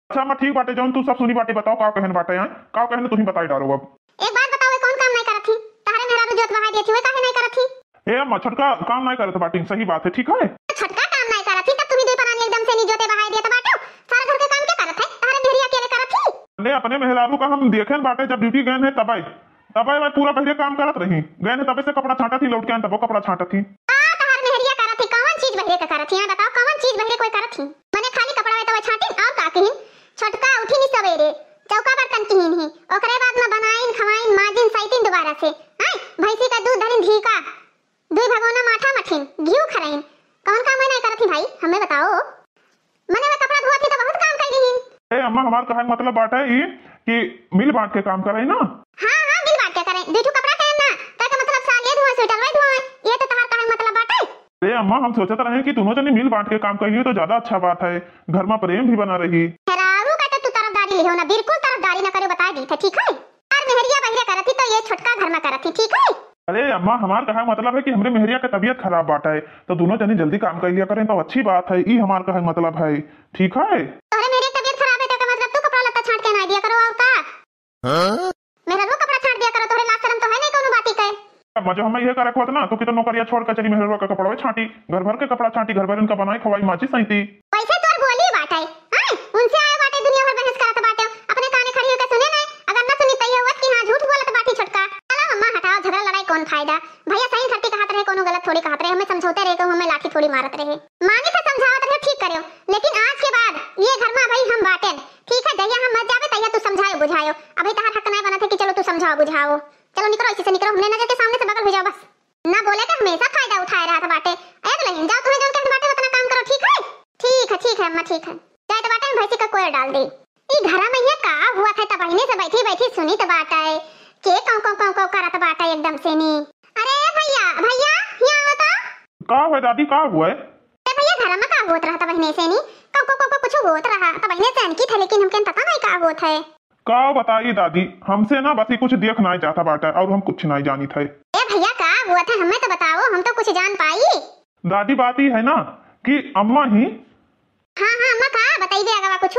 अच्छा अम्मा ठीक बाटे जौन तू सब सुनी बाटे बताओ का कहन बाटे हैं का कहन तू ही बताई डालो अब एक बात बताओ कौन काम नहीं करत थी तारे मेरा तो जोत बहा दी थी वो काहे नहीं करत थी ए अम्मा छोटका काम नहीं करत बाटे सही बात है ठीक है छटका काम नहीं करत थी तब तुम्ही दे परानी एकदम से नहीं जोते बहा दिया तो बाटो सारा अरे अपने मेहरारू का हम देखे बाटे जब ड्यूटी गए हैं तब मैं पूरा पहले काम करत रही गए तबे से कपड़ा छाटा थी लौट के तब कपड़ा छाटा थी तहार मेहरिया करत थी कौन चीज बहरे का करत थी बताओ कौन चीज बहरे कोई करत थी मने खाली कपड़ा में तब छाटी और का कहिन छोटका उठी नी सवेरे चौका बर्तन किहिन ही ओकरे बाद में बनाइन खवाइन माजिन सैतिन दोबारा से हां भैंसी का दूध धरिन घी का दुई भगोना माठा मठिन घी खराइन कौन काम नहीं करत थी भाई हमें बताओ मने में कपड़ा धोती तो बहुत काम कर लीन ए अम्मा हमार कहे मतलब बात है ये कि मिल बांट के काम करे ना हां हां मिल बांट के करें देखो कपड़ा कहन ना तो का मतलब सालिए धोए स्वेटर वही धोए ये तो तहार कहे मतलब बात है ए अम्मा हम सोचत रहे कि दोनों जने मिल बांट के काम करिए तो ज्यादा अच्छा बात है घर में प्रेम भी बना रही हेरारू का तो तू तरफदारी लिहो ना बिल्कुल तरफदारी ना करे बता दी था ठीक है और मेहरिया बहरे करती तो ये छोटका घर में करती ठीक है अरे अम्मा हमार कहा मतलब है कि हमरे मेहरिया का तबीयत खराब बात है तो दोनों जने जल्दी काम कर लिया करें तो अच्छी बात है ई हमार कहा मतलब है ठीक है तोरे मेरी तबीयत खराब है तो का मतलब तू कपड़ा लत्ता छाट के ना दिया करो और का मेरा वो कपड़ा छाट दिया करो तोरे लाज शर्म तो है नहीं कोनो बात ही कहे मजो हम ये करे खोत ना तो कि तो नौकरिया छोड़ कर चली मेहरवा का कपड़ा छाटी घर भर के कपड़ा छाटी घर भर इनका बनाई खवाई माची सैती पैसे तोर बोली बात है हां उनसे आए बाटे दुनिया भर बहस करत बाटे अपने काने खड़ी होकर सुने ना अगर ना सुनी तई होत कि हां झूठ बोलत बाटी छोटका चलो अम्मा हटाओ झगड़ा लड़ाई कौन फायदा भैया सही खट्टी कहत रहे कोनो गलत थोड़ी कहत रहे हमें समझौते रहे को हमें लाठी थोड़ी मारत रहे मानी से समझावत रहे ठीक करियो लेकिन आज के बाद ये घर में भाई हम बाटेन ठीक है जहिया हम मत जावे तहिया तू समझायो बुझायो अभी तहार हक नहीं बना था कि चलो तू समझाओ बुझाओ चलो निकलो ऐसे से निकलो हमने नजर के सामने से बगल हो जाओ बस ना बोले के हमेशा फायदा उठाए रहा था बाटे ऐ तो नहीं जाओ तुम्हें जो कहते बाटे उतना काम करो ठीक है अम्मा ठीक है जाए तो बाटे भैंसी का कोयल डाल दे ई घरा में ये का हुआ था तब बहने से बैठी बैठी सुनी तो बात है के कौ करत बात है एकदम से नी अरे भैया यहाँ आओ तो का हुआ दादी का हुआ है अरे भैया घर में का होत रहा था बहने से नी कौ कुछ होत रहा था बहने से अनकी था लेकिन हमके पता नहीं का होत है का बताइए दादी हमसे ना बस कुछ देख नहीं जाता बाटा और हम कुछ नहीं जानी थे ए भैया का हुआ था हमें तो बताओ हम तो कुछ जान पाई दादी बात ही है ना कि अम्मा ही हाँ अम्मा का बताइए अगवा कुछ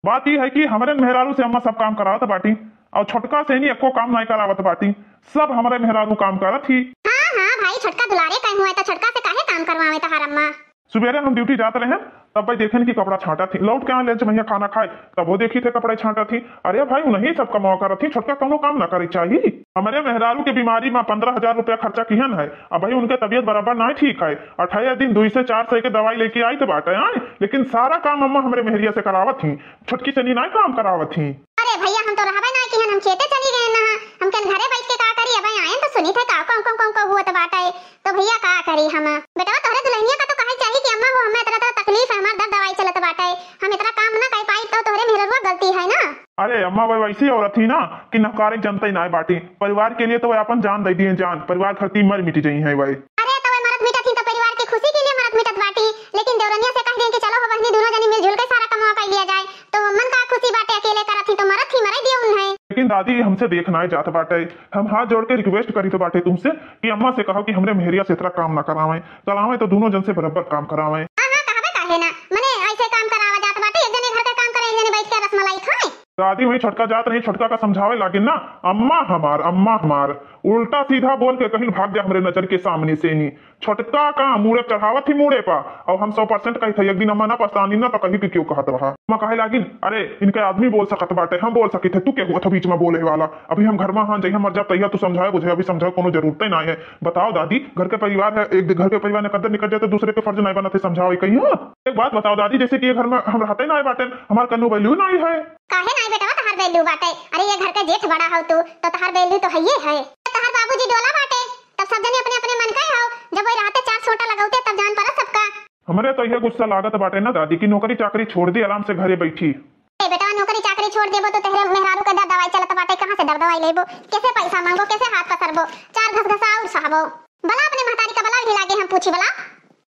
बात ये है कि हमारे मेहरारू से अम्मा सब काम करावत बाटी और छोटका से नहीं एको काम नहीं करावत बाटी सब हमारे मेहरारू काम करत थी हाँ भाई छोटका दुलारे कहीं हुआ तो छोटका से काहे काम करवावे तहार अम्मा सुबेरे हम ड्यूटी जाते रहे तब भाई देखे कि कपड़ा छाटा थी लौट के लंच भैया खाना खाए तब वो देखी थे कपड़े छाटा थी अरे भाई उन्हीं सबका मौका रही छोटका कोनो काम ना करे चाहिए हमारे मेहरारू की बीमारी में 15,000 रुपया खर्चा किहन है अब भाई उनके तबियत बराबर नहीं ठीक है 28 दिन 2 से 4 सौ के दवाई लेके आई तो बात है लेकिन सारा काम अम्मा हमारे मेहरिया से करावत थी छुटकी से नहीं काम करावत थी अरे भैया हम तो रहबे ना कि हम खेते चली गए ना हम कल घरे बैठ के का करी अब आए तो सुनी थे का कौन हुआ तो बात है तो भैया का करी हम बेटा तोरे दुल्हनिया का तो कहे चाहिए कि अम्मा हो हमें इतना तकलीफ है हमार दर्द दवाई चलत बात है हम इतना काम ना कर पाई तो तोरे मेहरवा गलती है ना अरे अम्मा वह वैसी औरत थी ना कि नकारी जनता ही ना बाटी परिवार के लिए तो वह अपन जान दे दिए जान परिवार खर्ची मर मिटी जाई है वही अरे तो मरद मिटा थी तो परिवार की खुशी के लिए मरद मिटत बाटी लेकिन देवरनिया से कह दें कि चलो हो बहनी दोनों जनी मिलजुल के सारा कमावा कर लिया जाए तो मन का खुशी बाटे अकेले करत थी तो मरद थी मरे दियो उन्हें लेकिन दादी हमसे देखना ही जाता बाटे हम हाथ जोड़ के रिक्वेस्ट करी तो बाटे तुमसे कि अम्मा से कहो कि हमरे मेहरिया से इतना काम ना करावे चलावे तो दोनों जन से बराबर काम करावे काहे ना मने ऐसे काम करावा जात बाटे एक जने घर का काम करे एक जने बैठ के रसमलाई खाए दादी वही छोटका जात नहीं छोटका का समझावे लागिन ना अम्मा हमार उल्टा सीधा बोल के कहीं भाग गया हमरे नजर के सामने से नहीं छोटका का मुड़े चढ़ावत थी मुड़े पा और हम 100% कही थे एक दिन अम्मा ना पछतानी ना तो कहीं कि क्यों कहत रहा मैं कहे लागिन अरे इनके आदमी बोल सकत बाटे हम बोल सकी थे तू क्या हुआ था बीच में बोले वाला अभी हम घर में हाँ जहिया मर जाब तहिया तू समझाए बुझे अभी समझाए कोनो जरूरत ही नहीं है बताओ दादी घर के परिवार है एक घर के परिवार ने कदर निकल जाए तो दूसरे के फर्ज नहीं बनाते समझाओ कहीं एक बात बताओ दादी जैसे कि ये घर में हम रहते ना बाटे हमारे कन्नू वैल्यू नहीं है काहे नहीं बेटा तहार वैल्यू बाटे अरे ये घर का जेठ बड़ा हो तू तो तहार वैल्यू तो है ये है तहार बाबूजी डोला बाटे तब सब जने अपने अपने मन का हो जब वो रहते 4 छोटा लगाउते तब जान पड़ा सबका हमारे तो यह गुस्सा लागत बाटे ना दादी की नौकरी चाकरी छोड़ दी आराम से घरे बैठी ए बेटा नौकरी चाकरी छोड़ देबो तो तेरे मेहरारू का दवाई चलत बाटे कहां से दवाई लेबो कैसे पैसा मांगो कैसे हाथ पसरबो 4 घस और सहबो भला अपने महतारी का भला भी लागे हम पूछी भला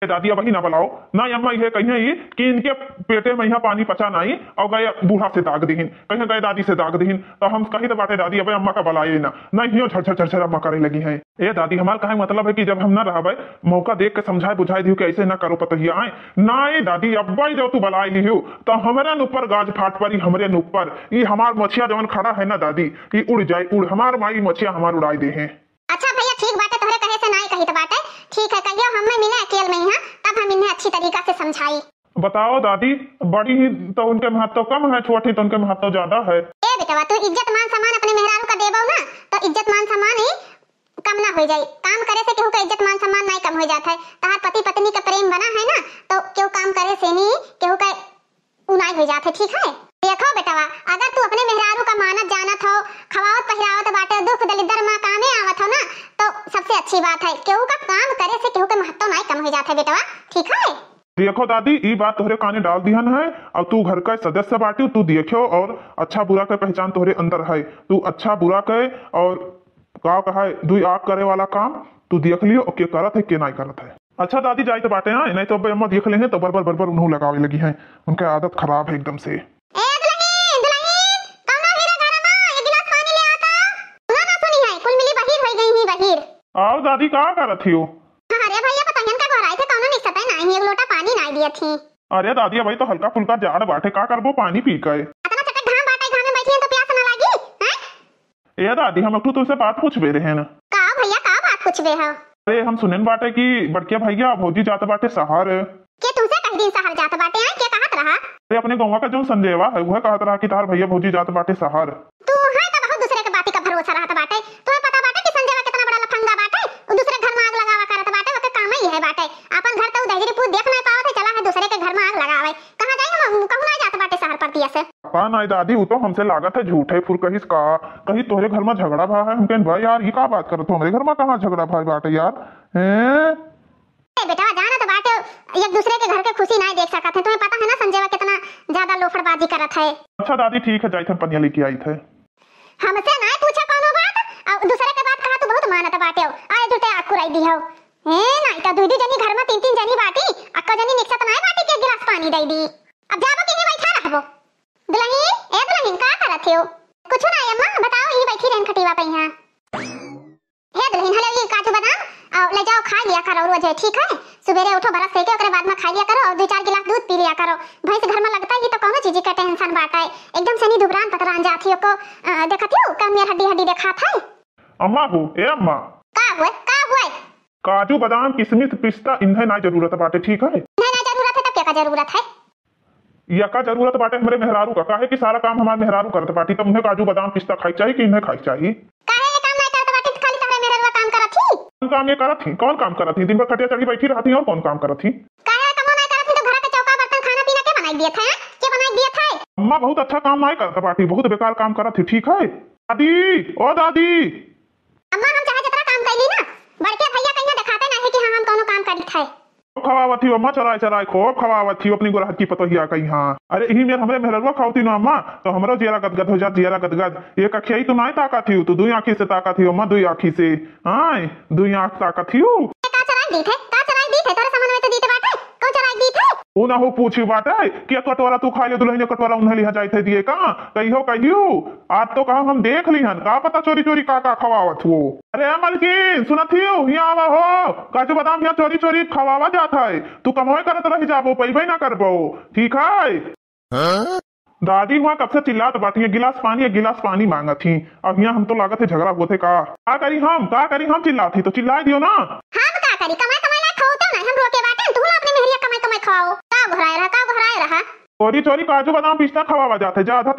दादी अब ही ना बुलाओ ना अम्मा ये कहीं कि इनके पेटे में यहाँ पानी पचा नहीं और गए बूढ़ा से दाग दीन कहीं गए दादी से दाग दीन तो हम कहीं तो बाटे दादी अब अम्मा का बुलाए ना नहीं झरझर अम्मा करे लगी है ये दादी हमारा कहे मतलब है कि जब हम ना रहा मौका देख के समझाए बुझाए दी कि ऐसे ना करो पतहिया आए ना ये दादी अब्बा ही जब तू बुलाए ली हो तो हमारे ऊपर गाज फाट पड़ी हमरे ऊपर ये हमार मछिया जवन खड़ा है ना दादी कि उड़ जाए उड़ हमार माई मछिया हमार उड़ाई दे है अच्छा भैया ठीक बात है तोहरे कहे से नहीं कही तो बात है ठीक है कहियो हमें मिले अकेले में यहाँ तब हम इन्हें अच्छी तरीका से समझाई बताओ दादी बड़ी ही तो उनके महत्व कम है छोटी तो उनके महत्व ज्यादा है ए बेटवा, तू इज्जत मान सम्मान अपने मेहरारू का देबो ना तो इज्जत मान सम्मान ही कम ना हो जाई। काम करे से केहू का इज्जत मान सम्मान नहीं कम हो जाता है। तहार पति पत्नी का प्रेम बना है ना तो केहू काम करे से नहीं केहू का उनाई हो जाते, ठीक है। देखो बेटवा, अगर तू अपने मेहरारू का मानत जानत हो, खवावत पहिरावत बाटे, दुख दलिदर में कामे आवत हो ना तो सबसे अच्छी बात है। केहू का काम करे से केहू का महत्व नहीं कम हो जाता है बेटवा, ठीक है। देखो दादी, ये बात तोहरे काने डाल दिहन है और तू घर का सदस्य बाटी, तू देखो और अच्छा बुरा के पहचान तोहरे अंदर है। तू अच्छा बुरा के और का कहा दुई आग करे वाला काम तू देख लियो के करत है के नहीं करत है। अच्छा दादी जाई तो बाटे हैं, नहीं तो अम्मा देख लेंगे तो बरबर बरबर उन्हों लगावे लगी हैं। उनका आदत खराब है एकदम से। आओ दादी, का करत थी हो? अरे भैया पतंगन का घर आए थे, कौनो निकसत है नहीं, एक लोटा पानी नहीं दिया थी। अरे दादी भाई तो हल्का फुल्का जाड़ बाटे, का करबो पानी पी के। इतना चटक घाम बाटे, घाम में बैठी है तो प्यास ना लागी हैं? ए दादी, हम तू तुझसे बात पूछबे रहे हैं। का भैया का बात पूछबे हो? अरे हम सुनन बाटे कि बड़के भैया भौजी जाते बाटे शहर। के तुमसे कई दिन शहर जाते बाटे हैं, के कहत रहा? अरे अपने गांव का जो संदेवा है वह कहत रहा कि तार भैया भौजी जाते बाटे शहर। तू है तो बहुत दूसरे के बाती का भरोसा रहत बाटे। तुम्हें पता बाटे कि संदेवा कितना बड़ा लफंगा बाटे, वो दूसरे घर में आग लगावा करत बाटे, ओके काम ही है बाटे। अपन घर तो दहरी पूत देख नहीं पावत है, चला है दूसरे के घर में आग लगावे। कहां जाई हम, कहूं ना जाते बाटे शहर पर दिया से। पा नहीं दादी, वो तो हमसे लागत है झूठ है, फिर कहीं का कहीं तोहरे घर में झगड़ा भा है। हम कहें भाई यार ये का बात करत हो, हमारे घर में कहाँ झगड़ा भाई बाटे यार हैं? बेटा जाना तो बाटे, एक दूसरे के घर के खुशी नहीं देख सकत है। तुम्हें पता है ना संजयवा कितना ज्यादा लोफड़बाजी करत है। अच्छा दादी ठीक है, जाई थे पनिया लेके आई थे। हमसे नहीं पूछा कोनो बात और दूसरे के बात कहा तू बहुत मानत बाटे हो। आए जुटे आकुराई दी हो ए नहीं तो दूधी जनी घर में तीन तीन जनी बाटी, अक्का जनी निकसत नहीं बाटी के गिलास पानी दे दी। अब जाबो कि नहीं बैठा रहबो? दुल्हन ए दुल्हन का करत हो? कुछ नहीं अम्मा बताओ, ये बैठी रहन खटीवा पे यहां। हे दुल्हन हले ये काजू बादाम और ले जाओ खा लिया करो रोज, ठीक है। सुबेरे उठो बरस सेके, ओकरे बाद में खा लिया करो और 2-4 गिलास दूध पी लिया करो। भैंस घर में लगता है तो कौनो चीज का टेंशन बाटा है, एकदम सनी दुबरान पतरान जाती हो को देखत हो कम मेर हड्डी हड्डी देखा था। अम्मा हो ए अम्मा, का हुए काजू बादाम किशमिश पिस्ता इन्हें ना जरूरत बाटे, ठीक है। नहीं ना जरूरत है तब क्या का जरूरत है? या का जरूरत बाटे हमारे मेहरारू का काहे कि सारा काम हमारे मेहरारू करत बाटी, तो उन्हें काजू बादाम पिस्ता खाई चाहिए कि इन्हें खाई चाहिए? काहे ये काम नहीं करत बाटी, खाली तारे मेहरारू काम करत थी। कौन काम ये करत थी? कौन काम करत थी? दिन भर खटिया चढ़ी बैठी रहती और कौन काम करत थी? काहे काम नहीं करत थी तो घर के चौका बर्तन खाना पीना के बनाई दिए थे? के बनाई दिए थे? अम्मा बहुत अच्छा काम नहीं करत बाटी, बहुत बेकार काम करत थी, ठीक है। दादी ओ दादी, अम्मा हम चाहे जितना काम कैली ना बड़के भैया कहीं दिखाते नहीं कि हां हम कोनो काम करी थे। खवावत थी अम्मा, चलाए चलाए खूब खवावत थी अपनी गोरहत की पतोहिया कहीं। हाँ अरे यही मेरे हमारे मेहरवा खाती ना अम्मा तो हमारा जियारा गदगद हो जात, जियारा गदगद। एक अखियाई तो नहीं ताका थी, तू दुई आंखी से ताका थी अम्मा, दुई आंखी से। हाँ दुई आंख ताका थी। का चलाई दी थे, का चलाई दी थे तोरे सामान में तो दीते बाटे, कौन चलाई दी थे? वो ना हो पूछी बाटे कि कटोरा तू खा ले, दुल्हन कटोरा उन्हें लिहा जाए थे दिए कहाँ कहियो आज तो कहा हम देख लिहन का पता चोरी चोरी का खवावत हो। अरे मलकिन सुनत ही यहाँ आवा हो, काजू बादाम यहाँ चोरी चोरी खवावा जाता है, तू कमाई करत रही जाबो पैबे ना करबो, ठीक है। दादी वहाँ कब से चिल्लात बाटी, गिलास पानी मांगा थी। अब यहाँ हम तो लागत है झगड़ा हुआ थे का करी हम चिल्लाती तो चिल्ला दियो ना। हम का करी, कमाई ला खाओ तो ना हम रोके बाटे, तू अपने मेहरिया कमाई खाओ। का घुराए रहा चोरी चोरी काजू बादाम पिस्ता खवावा जाते, जा आधा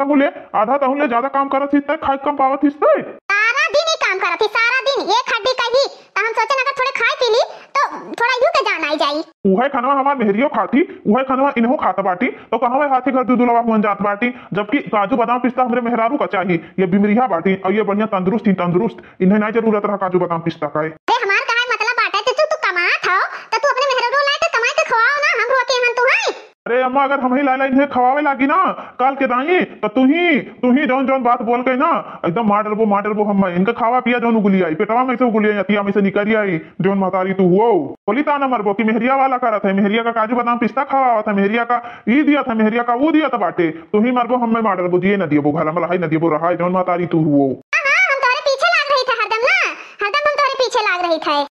तहुले ज्यादा काम करत हिस्ते, खाई कम पावत हिस्ते। सारा दिन ही काम करत ही, सारा दिन एक हड्डी कही तो हम सोचे अगर थोड़े खाई पी ली तो थोड़ा यूं के जान आई जाई। उहे खानवा हमार मेहरियो खाती, उहे खानवा इन्हों खाता बाटी, तो कहां हाथी घर दूधुलवा हुन जात बाटी, जबकि काजू बादाम पिस्ता हमरे मेहरारू का चाहिए। ये बिमरिया बाटी और ये बढ़िया तंदुरुस्त, इन्हें नहीं जरूरत रहा काजू बादाम पिस्ता का। हमार का मतलब बाटा तू कमात हो तो तू अपने मेहरारू ला के कमाई के खवाओ ना, हम रोके हन तू है। अरे अम्मा अगर हम ही लाइला इन्हें खवावे लागी ना काल के दाई तो तू ही जौन बात बोल गई ना एकदम मार डरबो हम इनका खावा पिया जौन उगली आई पेटवा में से उगली आई, अतिया में से निकली आई, जौन महतारी तू हुओ बोली ताना मरबो कि मेहरिया वाला करत है, मेहरिया का काजू बादाम पिस्ता खावा था, मेहरिया का ई दिया था, मेहरिया का वो दिया था बाटे, तू ही मरबो हम मार डरबो दिए न दियो घर में न दियो रहा जौन महतारी तू हुओ।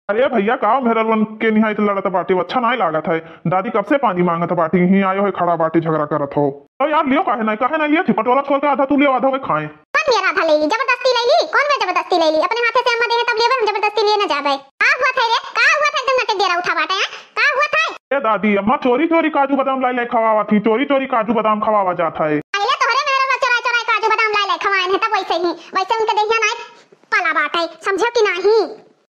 अरे भैया का मेहरवन के निहायत लड़त बाटी, अच्छा नहीं लागत है। दादी कब से पानी मांगत बाटी, ही आयो है खड़ा बाटी झगड़ा करत हो। तो यार लियो काहे नहीं लिया थी, पटोला छोड़ के आधा तू लियो आधा वे खाए। कौन मेरा आधा ले ली, जबरदस्ती ले ली? कौन मैं जबरदस्ती ले ली? अपने हाथे से अम्मा दे तब लेबे, हम जबरदस्ती लिए ना जाबे। का हुआ था रे, का हुआ था? एकदम नटक दे रहा उठा बाटा है, का हुआ था? ए दादी अम्मा चोरी चोरी काजू बादाम लाई खवावा थी, चोरी चोरी काजू बादाम खवावा जाता है। पहले तोहरे मेहरवा चोरा काजू बादाम लाई खवाए वैसे ही वैसे उनके देहिया नाय पला बाटे, समझो कि नहीं?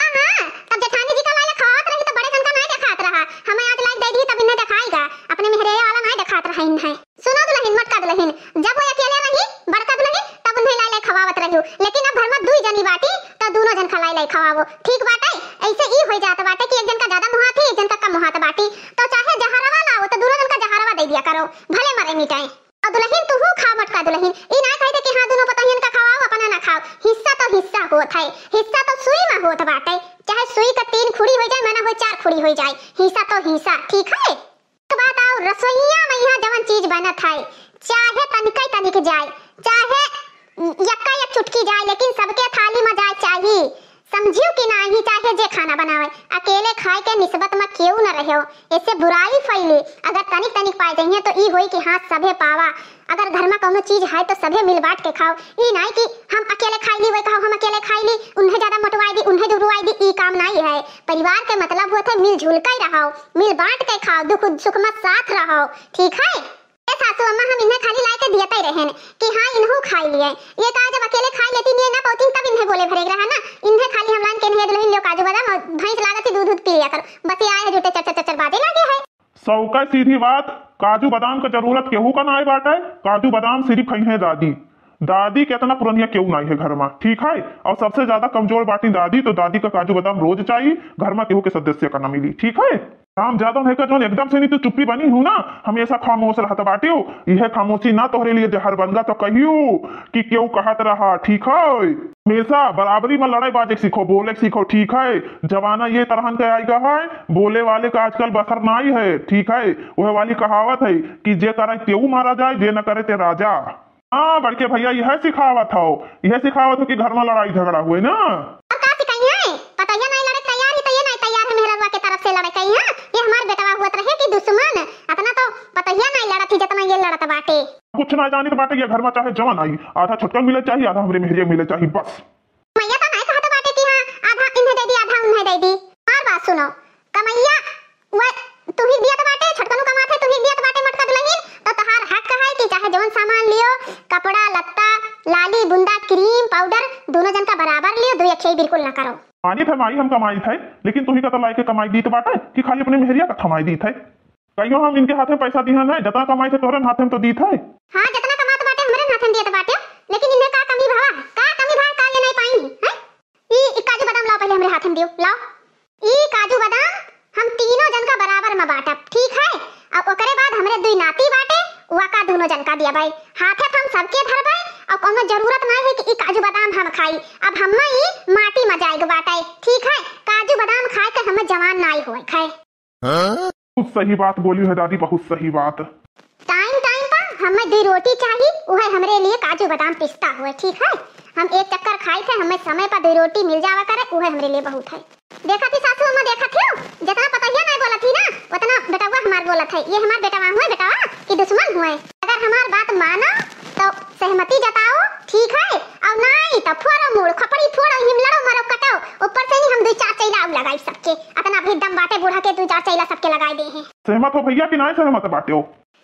हां तब जेठानी जी का लाइक खात रही तो बड़े जन का नहीं दिखात रहा, हमें आज लाइक दे दी तब इन्हें दिखाएगा, अपने मेहरे वाला नहीं दिखात रहा इन्हें। सुनो दुल्हन मटका दुल्हन, जब वो अकेले रही बड़का दुल्हन तब उन्हें लाई लाई खवावत रही, लेकिन अब घर में दुई जनी बाटी तो दोनों जन खलाई लाई खवावो, ठीक बाटे? ऐसे ही हो जाता बाटे कि एक जन का ज्यादा मुहात है एक जन का कम मुहात बाटी, तो चाहे जहरवा लाओ तो दोनों जन का जहरवा दे दिया करो, भले मरे मिटाए। और दुल्हन तू खा मटका दुल्हन, ई ना कहते कि हां दोनों पतोहियन का खवाओ अपना ना खाओ, हिस्सा तो हिस्सा होत है, हिस्सा तो सुई में होत बाटे, चाहे सुई का 3 खुड़ी हो जाए माना हो 4 खुड़ी हो जाए, हिस्सा तो हिस्सा, ठीक है? तो बात आओ रसोईया में यहाँ जवन चीज बनत है चाहे तनिक तनिक जाए चाहे यक्का एक चुटकी जाए, लेकिन सबके थाली में जाए चाहिए, समझियो कि नहीं? चाहे जे खाना बनावे अकेले खाए के निस्बत में क्यों न रहो, इससे बुराई फैले। अगर तनिक तनिक पाए जाइए तो ई होई कि हाँ सभे पावा, अगर घर में कोनो चीज है तो सभे मिल बांट के खाओ, ई नहीं कि हम अकेले खाई ली वही खाओ, हम अकेले खाई ली उन्हें ज्यादा मोटवाई दी उन्हें दुबरुआई दी, ई काम नहीं है। परिवार के मतलब होता है मिलजुल के रहो, मिल बांट के खाओ, दुख सुख में साथ रहो, ठीक है? सासू अम्मा हम इन्हें खाली लाए के दियते रहें कि हाँ इन्हों खाई लिए, ये कहा जब अकेले खाई लेती नहीं ना पौती तब इन्हें बोले भरेग रहा ना, इन्हें खाली हम लान के नहीं दुल्हन लो काजू बादाम और भैंस लागत दूध दूध पी लिया करो, बस ये आए जुटे चर चर बाजे लागे है। सौका सीधी बात, काजू बादाम का जरूरत केहू का ना बाटे, काजू बादाम सिर्फ खई है दादी, दादी के इतना पुरानिया क्यों नहीं है घर में, ठीक है? और सबसे ज्यादा कमजोर बाटी दादी, तो दादी का काजू बादाम रोज चाहिए, घर में केहू के सदस्य का ना मिली, ठीक है? राम जादव है का जो एकदम से नहीं तो चुप्पी बनी हूं ना, हमेशा खामोश रहता बाटी हो, यह खामोशी ना तोहरे लिए जहर बन तो कहियो कि क्यों कहत रहा, ठीक है? हमेशा बराबरी में लड़ाई बाजे सीखो, बोले सीखो, ठीक है? जमाना ये तरह का आएगा है, बोले वाले का आजकल बसर नहीं है, ठीक है? वह वाली कहावत है कि जे करे त्यों मारा जाए, जे न करे ते राजा। हाँ बड़के भैया यह सिखावत हो, यह सिखावत हो कि घर में लड़ाई झगड़ा हुए ना, ये हमार बेटवा हुआ रहे कि दुश्मन अपना तो पतहिया नहीं लड़ा थी जितना ये लड़त बाटे, कुछ ना जानी तो बाटे ये घर में चाहे जवान आई आधा छुटका मिले चाहिए आधा हमरे मेहरिया मिले चाहिए, बस मैया तो नहीं कहत बाटे कि हां आधा इन्हें दे दी आधा उन्हें दे दी। और बात सुनो कमैया वो तू ही दिया तो बाटे, छटकनु कमाथे तू ही दिया तो बाटे मटका दुल्हन, तो तहार हक है कि चाहे जवन सामान लियो कपड़ा लत्ता लाली बुंदा क्रीम पाउडर दोनों जन का बराबर लियो, दो एक बिल्कुल ना करो। मानी थे माई हम कमाई थे, लेकिन तू ही का तो लाई के कमाई दी तो बाटे कि खाली अपने मेहरिया का थमाई दी थे, कहियो हम इनके हाथ में पैसा दिया है, जितना कमाई थे तोरे हाथ में तो दी थे। हां जितना कमा तो बाटे हमरे हाथ में दिया तो बाटे, लेकिन इन्हें का कमी भाव का ये नहीं पाई है? ई काजू बादाम लाओ पहले हमरे हाथ में दियो, लाओ ई काजू बादाम हम तीनों जन का बराबर में बांटब, ठीक है? अब ओकरे बाद हमरे दुई नाती बाटे वाका दोनों जन का दिया भाई, हाथे हम सबके धरबै और कोनो जरूरत नहीं है कि ई काजू बादाम हम खाई, अब हम ई माटी में जाएगा बाटे, ठीक है? काजू बादाम खाए के हम जवान नहीं होए खाए। बहुत सही बात बोली है दादी, बहुत सही बात। टाइम टाइम पर हमें 2 रोटी चाहिए, वह हमरे लिए काजू बादाम पिस्ता हुए, ठीक है? हम एक चक्कर खाए थे, हमें समय पर 2 रोटी मिल जावा करे, वह हमरे लिए बहुत है। देखा थी सासू अम्मा, देखा थी जितना पतहिया नहीं बोला थी ना उतना बेटावा हमार बोला था, ये हमार बेटावा हुए बेटावा कि दुश्मन हुए, अगर हमार बात मानो तो सहमति जताओ, ठीक है? और नहीं तो फोड़ो मुड़ खपड़ी फोड़ो हिम लड़ो मरो कटाओ, ऊपर से नहीं हम 2-4 चैला लगाई सबके, अपना भी दम बाटे बूढ़ा के 2-4 चैला सबके लगाए दे हैं। सहमत हो भैया कि नहीं सहमत बाटे हो?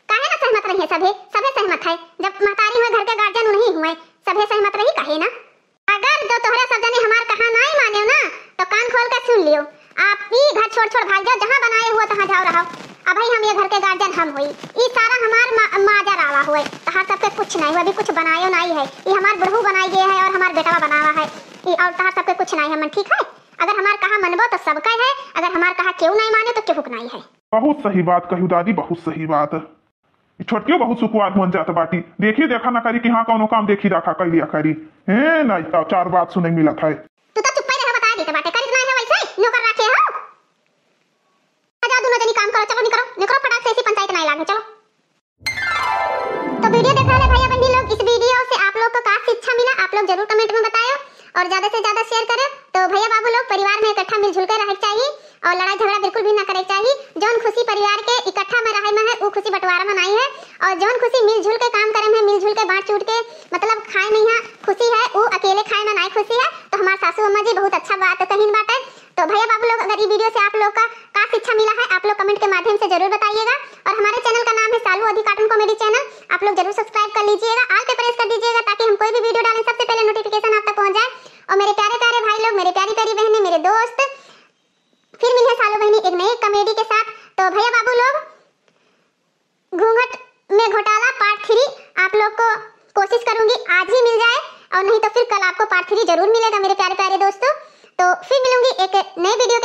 काहे ना सहमत रही है, सभे सहमत है, जब महतारी हुए घर के गार्जियन नहीं हुए सभे सहमत रही, काहे ना? अगर जो तोहरा सब जने हमार कहा नहीं माने ना तो कान खोल कर सुन लियो, आप ही घर छोड़ छोड़ भाग जाओ, जहां बनाए हुआ तहां जाओ रहो, अब भाई हम ये घर के गार्जियन हम हुई, ये सारा हमार माजर आवा हुए, तहां सबके कुछ नहीं हुआ, अभी कुछ बनायो नहीं है, ये हमार बहू बनाई गए है और हमार बेटा बनावा है, ये और तहां सबके कुछ नहीं है मन, ठीक है? अगर हमार कहा मनबो तो सबका है, अगर हमार कहा क्यों नहीं माने तो क्यों नहीं है। बहुत सही बात कहू दादी, बहुत सही बात। छोटियो बहुत सुखवाद मन जाता बाटी, देखी देखा ना करी कि हाँ कौनो काम देखी रखा कर लिया करी है नहीं तो 4 बात सुने मिला था। तू तो चुप रह, बता देते बाटे करी नहीं है वैसे नौकर रखे हो, आजा दोनों जनी काम करो, चलो निकलो फटाक से, ऐसी पंचायत नहीं लागे, चलो। तो वीडियो देख रहे भैया बहनी लोग, इस वीडियो से आप लोग को क्या शिक्षा मिला आप लोग जरूर कमेंट में बताओ और ज्यादा से ज्यादा शेयर करें। तो भैया बाबू लोग परिवार में इकट्ठा मिलजुल कर रहना चाहिए और लड़ाई झगड़ा बिल्कुल भी ना करे चाहिए, जौन खुशी परिवार के इकट्ठा में रहे में है वो खुशी बंटवारा में नहीं है, और जौन खुशी मिलजुल के काम करे में मिलजुल के बांट चूट के मतलब खाए में यहाँ खुशी है, वो अकेले खाए में नहीं खुशी है। तो हमारे सासू अम्मा जी बहुत अच्छा बात कही बात है। तो भैया बाबू लोग अगर ये वीडियो से आप लोग का शिक्षा मिला है आप लोग कमेंट के माध्यम से जरूर बताइएगा, और हमारे चैनल का नाम है सालू अधि कार्टून कॉमेडी चैनल, आप लोग जरूर सब्सक्राइब कर लीजिएगा, ऑल पे प्रेस कर दीजिएगा ताकि हम कोई भी वीडियो डालें सबसे पहले तो भैया बाबू लोग, घूंघट में घोटाला पार्ट 3 आप लोग को कोशिश करूंगी आज ही मिल जाए, और नहीं तो फिर कल आपको पार्ट 3 जरूर मिलेगा मेरे प्यारे प्यारे दोस्तों। तो फिर मिलूंगी एक नए वीडियो